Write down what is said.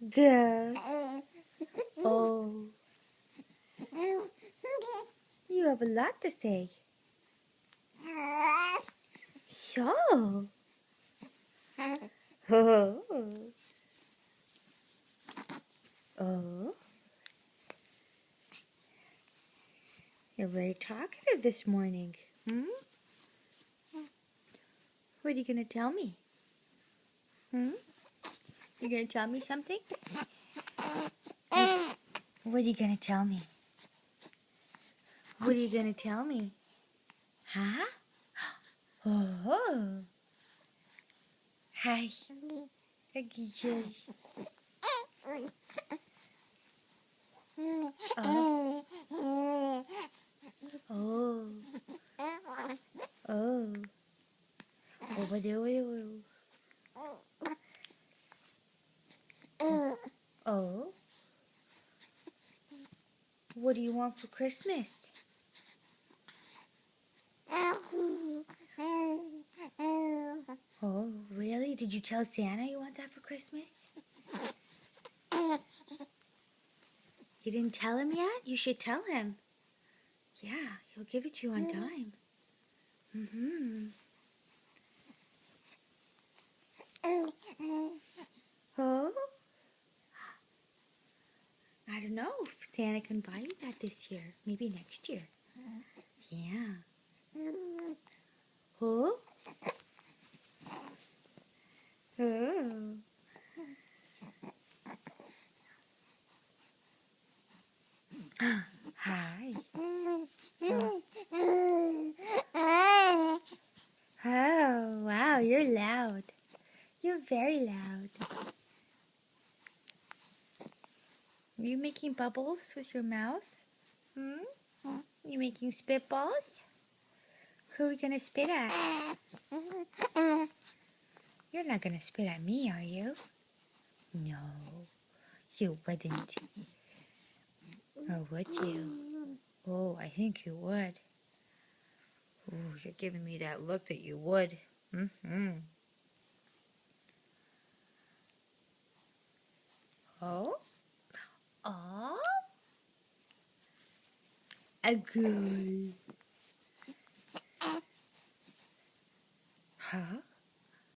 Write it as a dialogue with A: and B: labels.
A: Good. Oh, you have a lot to say. So. Oh. Oh. You're very talkative this morning. Hmm? What are you going to tell me? Hmm? You going to tell me something? What are you going to tell me? What are you going to tell me? Huh? Oh. Hi. Huggy. Oh. Oh. Oh. Oh. What do you want for Christmas? Oh, really? Did you tell Santa you want that for Christmas? You didn't tell him yet? You should tell him. Yeah, he'll give it to you on time. Mm-hmm. Oh? I don't know if Santa can buy you that this year. Maybe next year. Yeah. Oh? Oh. Hi. Oh, wow, you're loud. You're very loud. Are you making bubbles with your mouth? Hmm? You making spitballs? Who are we gonna spit at? You're not gonna spit at me, are you? No, you wouldn't. Or would you? Oh, I think you would. Oh, you're giving me that look that you would. Mm-hmm. Oh? Oh? A good. Huh?